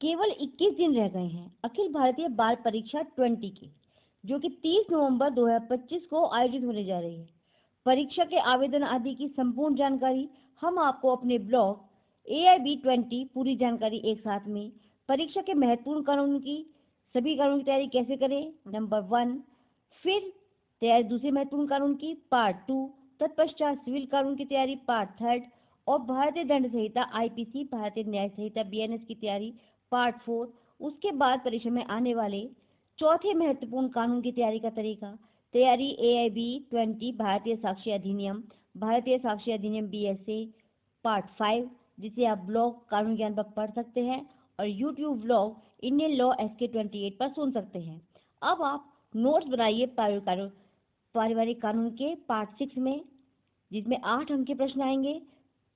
केवल 21 दिन रह गए हैं अखिल भारतीय बाल परीक्षा 20 की, जो कि 30 नवंबर 2025 को आयोजित होने जा रही है। परीक्षा के आवेदन आदि की संपूर्ण जानकारी हम आपको अपने ब्लॉग AIB20 पूरी जानकारी एक साथ में, परीक्षा के महत्वपूर्ण कानून की सभी कानून की तैयारी कैसे करें नंबर 1, फिर तैयारी दूसरे महत्वपूर्ण कानून की पार्ट 2, तत्पश्चात सिविल कानून की तैयारी पार्ट 3 और भारतीय दंड संहिता IPC, भारतीय न्याय संहिता BNS की तैयारी पार्ट 4। उसके बाद परीक्षा में आने वाले चौथे महत्वपूर्ण कानून की तैयारी का तरीका, तैयारी AIB20 भारतीय साक्ष्य अधिनियम, भारतीय साक्ष्य अधिनियम BSA पार्ट 5, जिसे आप ब्लॉग कानून ज्ञान पर पढ़ सकते हैं और YouTube blog Indian law SK28 पर सुन सकते हैं। अब आप नोट्स बनाइए पारिवारिक कानून के पार्ट 6 में, जिसमें 8 अंक के प्रश्न आएंगे।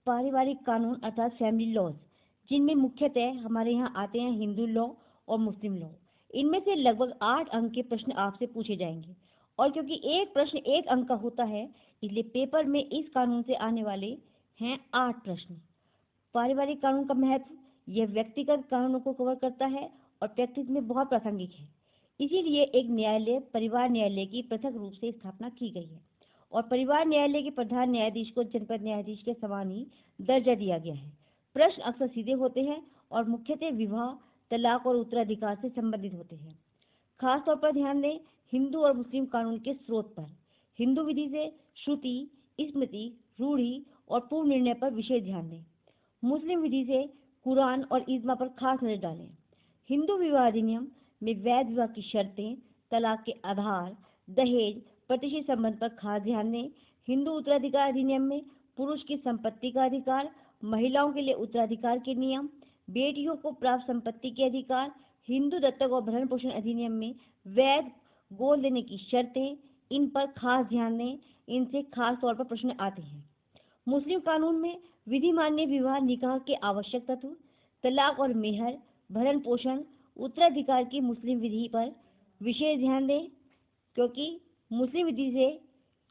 पारिवारिक कानून अर्थात फैमिली लॉज, जिनमें मुख्यतः हमारे यहाँ आते हैं हिंदू लॉ और मुस्लिम लॉ। इनमें से लगभग 8 अंक के प्रश्न आपसे पूछे जाएंगे और क्योंकि एक प्रश्न 1 अंक का होता है, इसलिए पेपर में इस कानून से आने वाले हैं 8 प्रश्न। पारिवारिक कानून का महत्व, यह व्यक्तिगत कानूनों को कवर करता है और प्रैक्टिस में बहुत प्रासंगिक है। इसीलिए एक न्यायालय परिवार न्यायालय की पृथक रूप से स्थापना की गई है और परिवार न्यायालय के प्रधान न्यायाधीश को जनपद न्यायाधीश के समान ही दर्जा दिया गया है। प्रश्न अक्सर सीधे होते हैं और मुख्यतः विवाह, तलाक और उत्तराधिकार से संबंधित होते हैं। खास तौर पर ध्यान दें हिंदू और मुस्लिम कानून के स्रोत पर। हिंदू विधि से श्रुति, स्मृति, रूढ़ि और पूर्व निर्णय पर विशेष ध्यान दें। मुस्लिम विधि से कुरान और इज्मा पर खास नजर डालें। हिंदू विवाह अधिनियम में वैध विवाह की शर्तें, तलाक के आधार, दहेज, प्रतिष्ठित संबंध पर खास ध्यान दें। हिंदू उत्तराधिकार अधिनियम में पुरुष की संपत्ति का अधिकार, महिलाओं के लिए उत्तराधिकार के नियम, बेटियों को प्राप्त संपत्ति के अधिकार। हिंदू दत्तक और भरण पोषण अधिनियम में वैध गोद लेने की शर्तें, इन पर खास ध्यान दें। इनसे खास तौर पर प्रश्न आते हैं। मुस्लिम कानून में विधि मान्य विवाह, निकाह के आवश्यक तत्व, तलाक और मेहर, भरण पोषण, उत्तराधिकार की मुस्लिम विधि पर विशेष ध्यान दें, क्योंकि मुस्लिम विधि से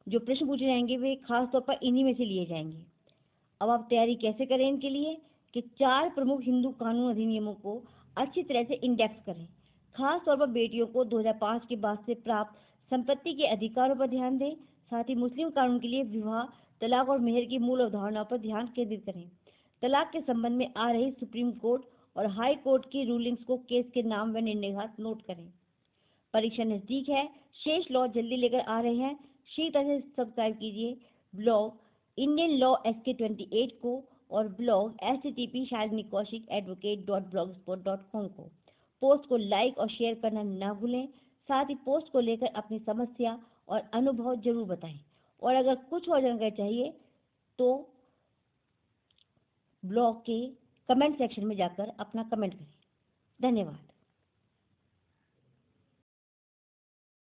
जो प्रश्न पूछे जाएंगे वे खास तौर पर इन्हीं में से लिए जाएंगे। अब आप तैयारी कैसे करें इनके लिए कि 4 प्रमुख हिंदू कानून अधिनियमों को अच्छी तरह से इंडेक्स करें। खास तौर पर बेटियों को 2005 के बाद से प्राप्त संपत्ति के अधिकारों पर ध्यान दें। साथ ही मुस्लिम कानून के लिए विवाह, तलाक और मेहर की मूल अवधारणाओं पर ध्यान केंद्रित करें। तलाक के संबंध में आ रही सुप्रीम कोर्ट और हाई कोर्ट की रूलिंग्स को केस के नाम व निर्णयघात नोट करें। परीक्षा नजदीक है, शेष लॉ जल्दी लेकर आ रहे हैं। शीघ्र से सब्सक्राइब कीजिए ब्लॉग इंडियन लॉ SK28 को और ब्लॉग http://advocate.blogspot.com को। पोस्ट को लाइक और शेयर करना ना भूलें। साथ ही पोस्ट को लेकर अपनी समस्या और अनुभव जरूर बताएं और अगर कुछ और जानकारी चाहिए तो ब्लॉग के कमेंट सेक्शन में जाकर अपना कमेंट करें। धन्यवाद।